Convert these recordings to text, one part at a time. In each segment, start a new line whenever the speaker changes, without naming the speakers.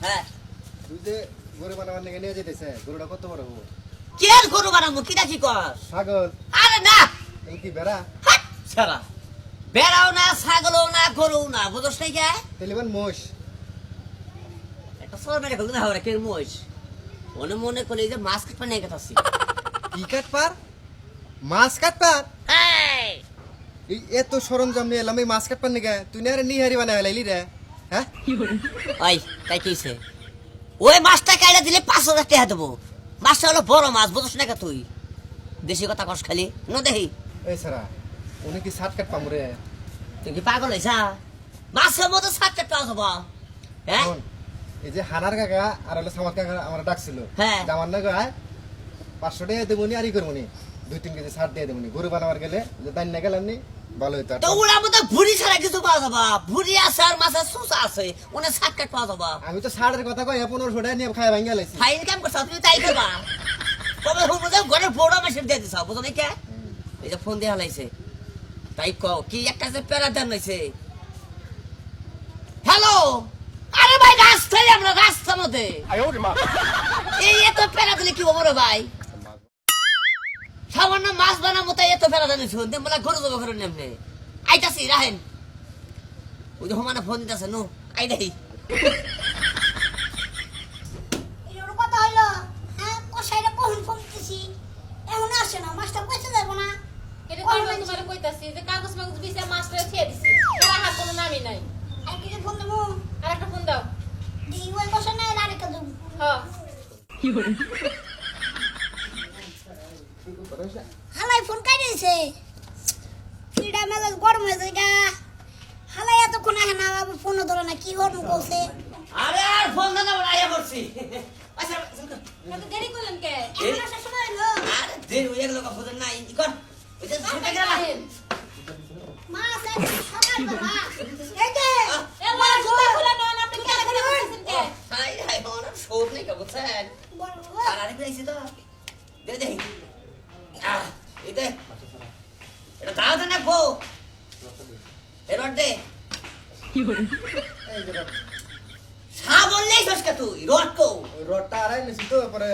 হ্যাঁ
তুই যে গরু বানাবার নিয়ে নিয়ে যেতেছে গরুটা কত বড় হবো?
কে গরু বানাবো কিটা কি কর
ছাগল
আরে না
এই কি বেড়া
হাট সারা বেড়াও না ছাগলও না গরুও না বুঝছ নাই কে
তেলিবান মোষ
একটা সর মেরে গেল না হরে কে মোষ মনে মনে করে যে মাছ কাটপা নিয়ে গেতাছি
কি কাট পার মাছ কাট পার এই এত সরঞ্জাম নিয়ে এলাম এই মাছ কাট পার নিগে তুই না নিহারি বানায় লাইলি রে হ্যাঁ
ওই তাই কইছে ওই মাছটা কাইড়া দিলে 5,000 টাকা দেবো মাছটা হলো বড় মাছ বুঝছ না কে তুই দেশি কথা কস খালি ন দেহি
এই সারা উনি কি সাত কাট পাম রে
তুই কি পাগল হইছা মাছের মতো 7 টাকা যাবো হ্যাঁ
শোন, এই যে হানার কাকা আর হলো সামার কাকা আমার ডাকছিল
হ্যাঁ।
আমার না গায় 500 টাকা দেবনি আর ই করবনি 2-3 কেজি ছাড় দিয়ে দেবনি গরু বানাবার গেলে যে দান না গেলাম নি ভালো হইতো আর।
তো ওরা মতো ভুড়ি ছাড়া কিছু পাওয়া যাবা ভুড়ি আছে আর মাছের সুসা আছে ওনে 7 টাকা পাওয়া যাবা
আমি তো ছাড়ের কথা কই 1500 টাকা নিয়ে খাই ভাঙ্গা লাইছি
ফাইন কাম করছ তুমি তাই করবা তবে হুম বুঝে ঘরের বড় মাছের দিয়ে দিছ বুঝো না কে এই যে ফোন দিয়ে হালাইছে তাই কও কি একটা যে প্যারা দেন হইছে হ্যালো আরে ভাই রাস্তায় আমরা রাস্তার মধ্যে এই এত প্যারা দিলে কি হবে রে ভাই সামান্য মাছ বানাবো তাই এত প্যারা দেন শুনতে বলে গরু জবা করে নেমনে আইতাছি রাহেন ওই যে হুমানে ফোন দিতেছে নো আই দেখি
এর কথা হইলো হ্যাঁ কষাইটা কখন ফোন দিছি এখন আসে না মাছটা পয়সা যাবো না
এটা তো আমি তোমারে কইতাছি যে কাগজ মাগজ বিছে মাছটা ছেড়ে দিছি তার হাত কোনো নামই নাই
আর কি ফোন দেবো
আর একটা ফোন দাও
দিই ওই কষা নাই আরেকটা দেবো
হ্যাঁ
হালাই ফোন কাই দিয়েছে কিডা মেজাজ গরম হয়ে যায় গা হালাই এতক্ষণ আহে না বাবু ফোনও ধরে না কি গরম করছে
আরে আর ফোন দাও না আইয়া পড়ছি আচ্ছা
এত দেরি করলেন কে
এখন আসার সময় হলো
আরে দেরি হয়ে গেল কথা বুঝেন না ই কর ওই যে ছুটে গেল
মাছ আছে সকাল মাছ এই যে
এ বড় জুতা খুলে নেন আপনি কে করে বসেছেন কে
হাই হাই ওর শোর নেই কা বুঝছেন
বড়
আর আরে পেয়েছি তো দে দে এই দে এটা দাও তো না গো এবার দে
এই যে রড।
সা বললেই সস্কা তুই রট কো
ওই রডটা আড়াই নিছি তো পরে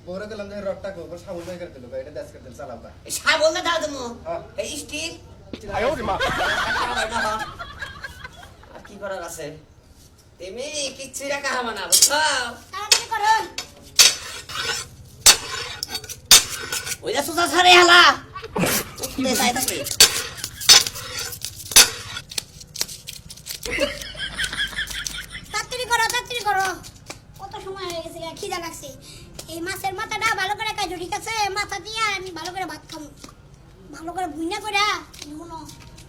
বড় গেলাম যে রডটা গো পরে সাবুন বাই করে দিল এটা দাস করে দিল চালাও কা
সা বললে দাও তুমি
হ্যাঁ।
এই স্টিল আর কি করার আছে তুমি কিচ্ছু রাখা হবে না বুঝছো
তাড়াতাড়ি করো
ওই যে সুসা ছাড়ে হালা উঠতে চাই থাকবে
তাড়াতাড়ি করো কত সময় হয়ে গেছে খিদা লাগছে এই মাছের মাথাটা ভালো করে কাজু ঠিক আছে মাথা দিয়ে আমি ভালো করে ভাত খাবো ভালো করে ভুনা করে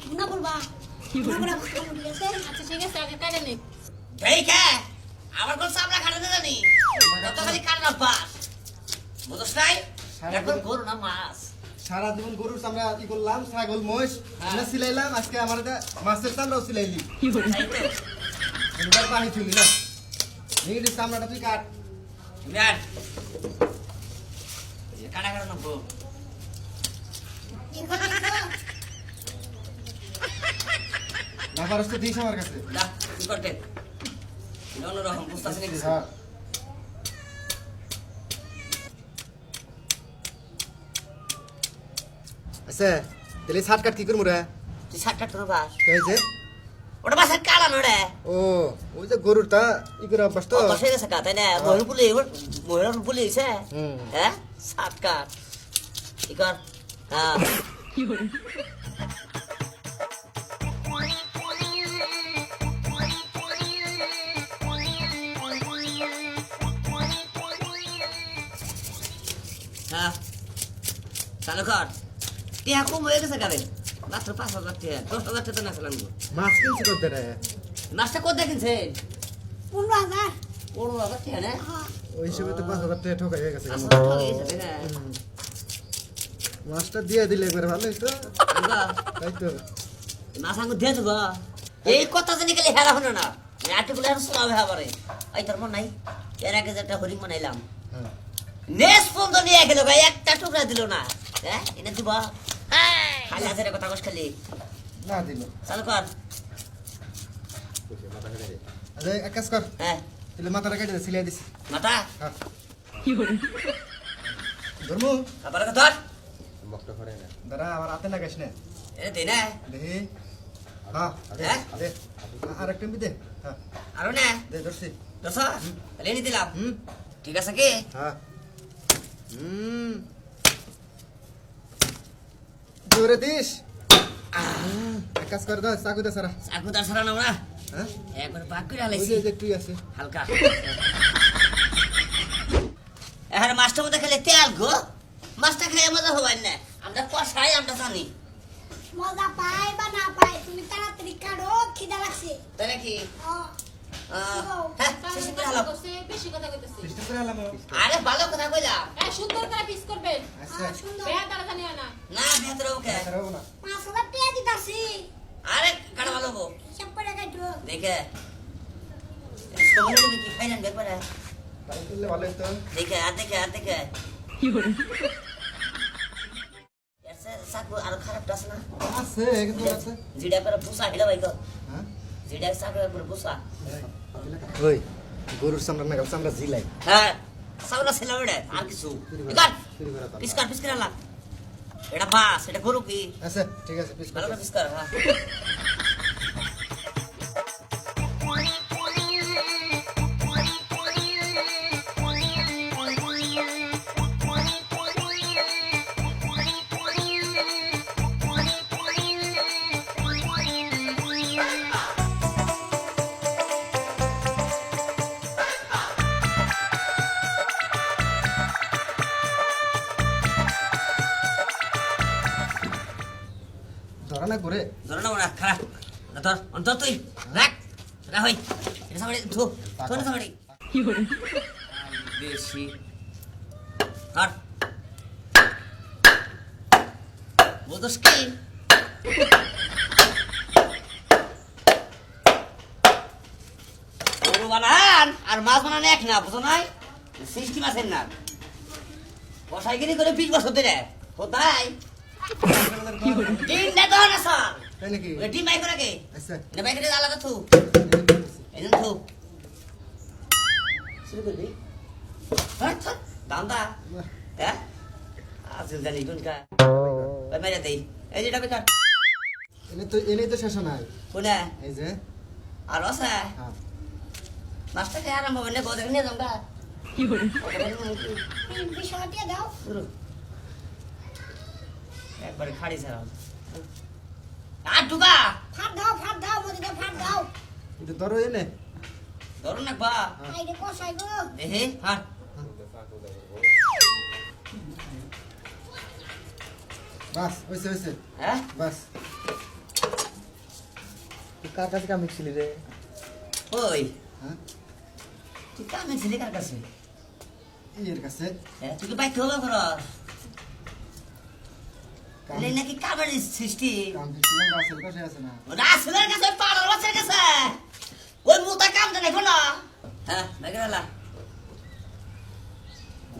ভুনা বলবা ভুনা করে ভাত খাবো ঠিক আছে
আচ্ছা ঠিক আছে আগে কাটে নে
এই কে আমার কোন সামলা খাটাতে জানি কত খালি কান্না পাস বুঝছ নাই এখন করো না মাছ
সারা জীবন গরুর চামড়া ই করলাম ছাগল মোষ আমরা সিলাইলাম আজকে আমার এটা মাছের চামড়াও সিলাইলি এবার পানি চুলি না এই চামড়াটা তুই কাট
নেন কাটা কাটা নেবো
না পারস তো দিস আমার কাছে
দা কি করতে অন্যরকম বুঝতেছি নাকি
হ্যাঁ আচ্ছা তাহলে শার্ট কাট কি করবো রে
তুই সাতটা তোর বাস
কে হয়েছে
ওটা বাসার কালা নড়ে
ও ওই যে গরুরটা ই করে অভ্যাস তো
বসে গেছে কা তাই না মহিলা পুলি হয়েছে
হুম।
হ্যাঁ সাত কাট কি কর হ্যাঁ হ্যাঁ চালু কর টিয়া কম হয়ে গেছে গাবে মাত্র 5,000 টাকা 10,000 টাকা না চালান
মাছ কিনছি করতে রে
মাছটা কত দেখেছেন
15,000
15,000 টাকা না
হ্যাঁ
ওই হিসেবে তো 5,000 টাকা ঠকাই হয়ে গেছে
আসলে ঠকে গেছে তাই না
মাছটা দিয়ে দিলে একবারে ভালো হইতো
বুঝলা?
তাই তো
মাছ আঙ্গুর দিয়ে দেবো এই কথা জানি গেলে হেরা হলো না আর্টিকুল আর শোনাবে আবারে এই তোর মন নাই এর আগে যে একটা হরিণ বানাইলাম
হ্যাঁ
নেস বন্ধ নিয়ে গেল ভাই একটা টুকরা দিল না হ্যাঁ এনে দিব খালি হাজারে কথা কস খালি
না দিল
চালু কর
আচ্ছা এক কাজ কর
হ্যাঁ
তাহলে মাথাটা কেটে দে, সিলাই দিছি।
মাথা
হ্যাঁ। ধর্মু,
আবার ধর
দাঁড়া, আমার হাতে লাগাইস না।
এ দে না
দেখি। হ্যাঁ, দে,
হ্যাঁ?
দে। আর একটা এমনি দে। হ্যাঁ,
আরো না
দে, ধরছি।
দশ লেনি দিলাম
হুম,
ঠিক আছে কি
হ্যাঁ। জোরে দিস। এক কাজ কর, দাও, চাকু দে সারা।
চাকু তার সারা না
হ্যাঁ?
একবার পাক করে
ওই
হালাইছি
যে একটুই আছে।
হালকা এখন মাছটার মধ্যে খেলে তেল গো মাছটা খেয়ে মজা হবেন না আমরা কষাই আমরা জানি
মজা পাই বা না পাই তুমি তাড়াতাড়ি কাটো খিদা লাগছে
তাই নাকি
হ্যাঁ,
শেষ করে হালাও।
বেশি কথা কইতাছি
চেষ্টা করে আলাম।
আরে ভালো কথা কইলাম
এই সুন্দর করে পিস করবেন
আচ্ছা,
সুন্দর
বেয়া তারা জানি না
না ভেতরে ওকে
খারাপ না।
5,000 টাকা দিতাছি
আরে কাটা ভালো গো
হিসাব করে কাটো
দেখে সবগুলো কি খাই না একবারে
তাই করলে ভালো হতো।
দেখে আর দেখে চাকু আরো খারাপ আছে না
আছে, কিন্তু আছে।
জিডা করে পুষা হেলা ভাই গো
হ্যাঁ?
জিডা চাকু করে পুষা
ওই, গরুর চামড়া না, গরুর চামড়া জিলাই।
হ্যাঁ সাউলা ছেলে বেড়ে আর কিছু এবার পিস্কার আলা এটা বাস এটা গরু কি
আচ্ছা, ঠিক আছে, পিস
ভালো
করে।
করে পিস্কার হ্যাঁ
ধরা না করে।
ধর না ওরা খারাপ ধর অন্তর তুই রাখ রাখ হই এটা সামনে ধো ধো না সামনে বেশি ধর বুঝছ কি গরু বানান আর মাছ বানান এক না বুঝো নাই সিস্টেম আছে না কষাইগিরি করে 20 বছর ধরে কোথায় ডিম দে না স্যার
তাই নাকি?
ডিম বাই করে কে
আচ্ছা,
এটা বাই করে আলাদা থু এজন থু শুরু করবি দামদা হ্যাঁ আসল জানি কোন কা ওই মেরে দেই এই যেটা বেকার
এনেই তো শেষ নাই।
কোনে
এই যে,
আর আছে
হ্যাঁ।
মাছটা খেয়ে আরাম হবে না গোদের নিয়ে যাও গা
এই 20,000 টাকা দাও
একবারে খাড়ি ছাড়া আর ডুবা
ফাট দাও মধ্যে ফাট দাও
এটা ধরো এনে।
ধরুন না বা
এই রে কষাই গো
দেখে হার
বাস, হইছে, হইছে।
হ্যাঁ
বাস। তুই কার কাছে কাম ছিলি রে?
ওই
হ্যাঁ?
তুই কামে ছিলি কার কাছে
এর কাছে।
হ্যাঁ তুই কি বাইক হবে করস তাহলে নাকি কামের সৃষ্টি
কাম ছিলাম, রাসেল কাছে আছে না?
রাসেলের কাছে পাড়ার বাচ্চার কাছে ওই মুতা কাম দেয় না হ্যাঁ দেখে না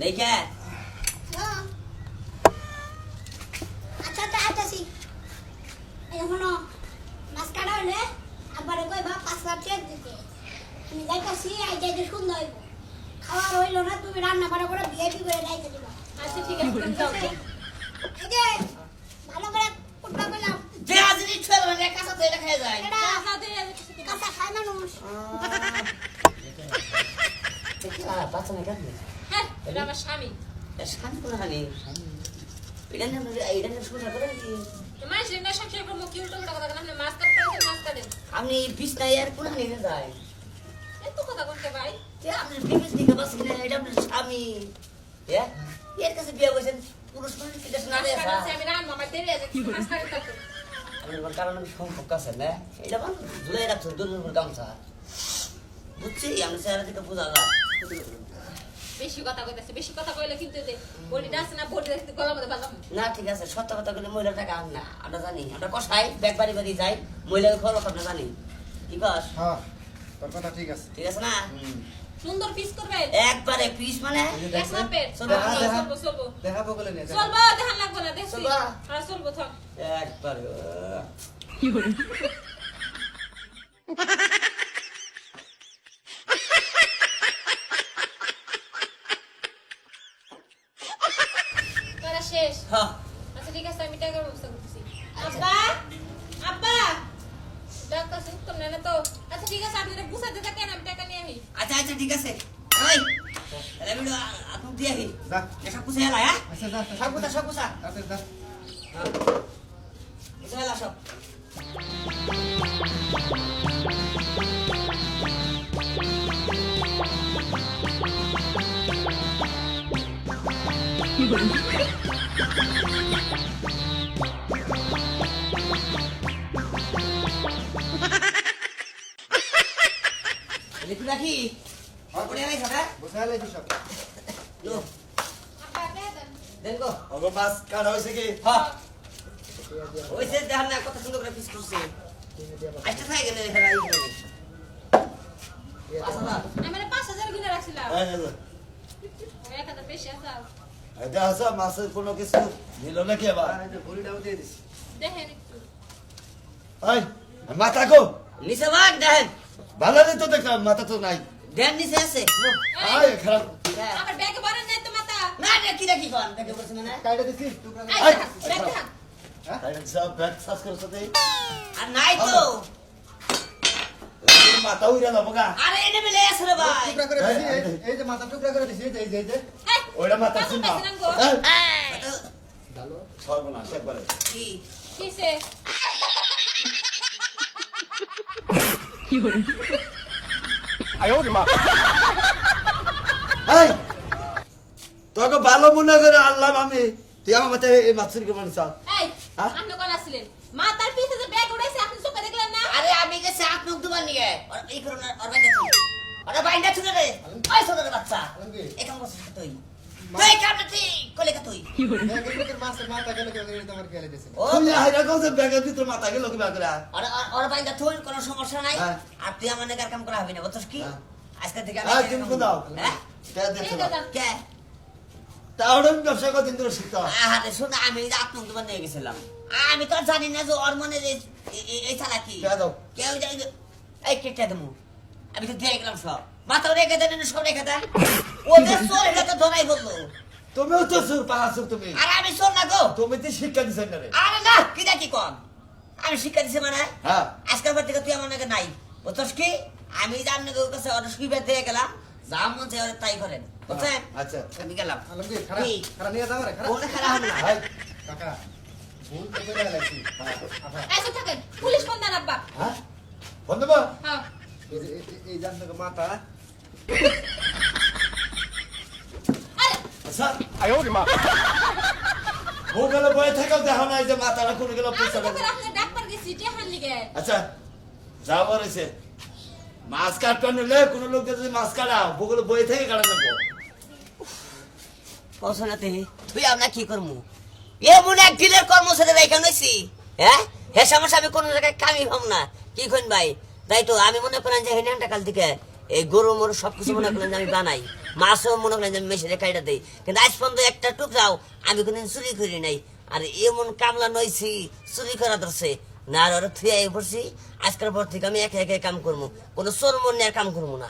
দেখে
হ্যাঁ। আচ্ছা তাড়াতাড়ি এই শোনো মাছ কাটা হলে আবার কইবা 5,000 টাকা দিতে আমি যাইতাছি আইতে যে সুন্দর হইব খাওয়া হইলো না তুমি রান্না বাড়া করে ভিআইপি করে যাইতে দিবা
আচ্ছা ঠিক আছে তুমি যাও
এই যে ভালো করে কুটবা কইলাম
যে হাজিরি ছেলে মানে কাঁচা তো এটা খেয়ে যায়
এটা
যা দিয়ে
কাঁচা খায় মানুষ
বাচ্চা না কেন
হ্যাঁ এটা আমার স্বামী
শান্তি কোনো হানি এটা নিয়ে সোজা করে নাকি
মাছ রেন্না সংসার করবো কি উল্টো কথা কথা আপনি মাছ কাটতে মাছ কাটেন
আপনি বিছনায় আর কোন হানি না যায়
এত কথা বলতে ভাই
যে আপনি বিবেচ দিকে বসেন না এটা আপনার স্বামী হ্যাঁ এর কাছে বিয়ে বসেন পুরুষ মানুষ কি দেশ না রে
আমি রান্না আমার দেরি আছে মাছ কাটতে থাকতো
আপনার কারণ আমি সম্পর্ক আছে না এটা মানে দূরে রাখছো দূরের গামছা বুঝছি আমি চেহারা থেকে বোঝা যায়
বেশি কথা কইতাছে বেশি কথা কইলে কিন্তু যে বডিটা আছে না বডি দেখতে গলা মধ্যে বাজাম
না ঠিক আছে সত্য কথা বলে মহিলার টাকা আন না আমরা জানি আমরা কষাই ব্যাগ বাড়ি বাড়ি যাই মহিলাকে খবর আমরা জানি কি কস
হ্যাঁ, তোর কথা ঠিক আছে।
ঠিক আছে না
সুন্দর পিস করবে
একবারে পিস মানে
এই যে
এক
দেখছেন?
মাপের
চলবো,
চলবো চলবো
দেখাবো বলে নিয়ে যা।
চলবো ধ্যান লাগবো না দেখছি
চলবো।
আর চলবো থাক
একবারে হ্যাঁ
আচ্ছা ঠিক আছে আমি টাকার ব্যবস্থা করতেছি আব্বা আব্বা ডাক্তার উত্তম নেই না তো আচ্ছা ঠিক আছে আপনি বুঝাতে থাকেন আমি টাকা নিয়ে আসি
আচ্ছা আচ্ছা ঠিক আছে ওই তাহলে আমি আপনি দিয়ে আহি
যা
সব কিছু হেলা হ্যাঁ
আচ্ছা যা
সব কথা সব কথা
তাতে যা
কিছু হেলা সব লিখি রাখি পড়ে নাই খাতা
বসাই লাইছি সব
লো
আব্বা দেন
দেন গো
ওগো মাছ কাটা হয়েছে কি
হ্যাঁ ওইসে দেখান না কত সুন্দর করে পিস করছে আচ্ছা খাই গেলে খেলা এই করে আসলে
আমি 5000 কিনে রাখছিলাম
এই যে,
1000 বেশি আছে
এটা আছে মাছের কোনো কিছু দিল নাকি আবার
এই যে ভরিটাও দিয়ে দিছি
দেখেন একটু
এই মাথা কো
নিচে বাগ দেন
ভালো নেই তো দেখলাম মাথা তো নাই
দেন নিচে আছে
আয় খারাপ
আমার ব্যাগে ভরেন নাই তো মাথা
না দেখি দেখি কোন দেখে বলছ মানে
কাইটা দিছি টুকরা করে।
আই ব্যাগ দেখান
সব ব্যাগ সাস করে সাথে
আর নাই তো
মাথা উইরা যাবো গা
আরে এনে মিলে আছে রে ভাই
টুকরা করে দিছি এই যে মাথা টুকরা করে দিছি এই যে
এই
ওইটা মাথা
কাকু
ছিল না
পাইছিলাম গো।
ডালো
সর্বনাশ একবারে
কি
কিসে
এই তোকে ভালো মনে করে আনলাম আমি তুই আমার মাথায় এই মাছের কে মানে চাল
এই
হ্যাঁ?
আপনি কোন আসলেন মাথার পিছে যে ব্যাগ উড়াইছে আপনি চোখে দেখলেন না
আরে আমি গেছে হাত মুখ দুবার নিয়ে আর এই করুন আর বাইন্দা তুই আরে বাইন্দা তুই রে ওই ছোট রে বাচ্চা
আলমগীর।
এখান বসে তুই তুই কামটা তুই কোলে কা তুই
ব্যাগের মাছের মাথা গেল কেউ তোমার গেলে দিছি
ও
তুই হাইরা কোসে ব্যাগের ভিতর মাথা গেল কি বাকরা
আর বাইন্দা তুই কোনো সমস্যা নাই
হ্যাঁ।
আর তুই আমার নাগার কাম করা হবে না বুঝছস কি
হ্যাঁ।
আজকে থেকে
হ্যাঁ, তুমি
কাম
কোথাও?
করবো। হ্যাঁ
তা দেখছ
এই
না
দাদা
কে
তাহলে আমি ব্যবসা কদিন ধরে শিখতাম
আরে শোন আমি আত্মক দুবার নিয়ে গেছিলাম আমি তো আর জানি না যে ওর মনে যে এই ছাড়া কি
কে দাও
কেউ জানি যে এই কেটে দেবো আমি তো দিয়ে গেলাম সব মাথাও রেখে দেন সব রেখে দেন ওদের চোর এটা তো ধরাই বললো
তুমিও তো সুর পাহা সুর তুমি
আর আমি চোর না গো
তুমি তো শিক্ষা দিছেন না রে
আরে না কি দেখি কম আমি শিক্ষা দিছি মানে
হ্যাঁ
আজকাল পর থেকে তুই আমার নাকি নাই বুঝছস কি আমি জানি ওর কাছে অর্ডার সুবিধা দিয়ে গেলাম যা মন চাই ওরা তাই করেন বুঝছেন
আচ্ছা
আমি গেলাম
আলমগীর খারাপ
কি?
খারাপ নিয়ে যাও রে খারাপ
ওটা খারাপ হবে না
ভাই
কাকা ভুল তো করে লাইছি
এই চুপ থাকেন পুলিশ ফোন দেন আব্বা
হ্যাঁ বন্ধু বা
হ্যাঁ
এই যে এই জান থেকে মাথা
আরে
স্যার ও গেল বয়ে থেকেও দেখো না যে মাথাটা কোন গেল পয়সা
আমি তো আপনার ডাক্তার গেছি টেহান লিগে
আচ্ছা যাও বলেছে মাছ কাটতে নিলে কোন লোক যদি মাছ কাটা বগুলো বয়ে থেকে কাটা নেবো
পৌঁছাতে তুই আমরা কি করবো এমন এক দিনের কর্মচারী রেখে নিছি হ্যাঁ হে সমস্যা আমি কোনো জায়গায় কামি হম না কি কইন ভাই তাই তো আমি মনে করেন যে হেনানটা কাল থেকে এই গরু মরু সবকিছু মনে করেন যে আমি বানাই মাছও মনে করেন যে আমি মেশিনে কাইটা দিই কিন্তু আজ পর্যন্ত একটা টুকরাও আমি কোনদিন চুরি করি নাই আর এমন কামলা নইছি চুরি করা ধরছে না আর ওরা থুয়ে পড়ছি আজকের পর থেকে আমি একে একে কাম করবো কোনো চোর মনে আর কাম করবো না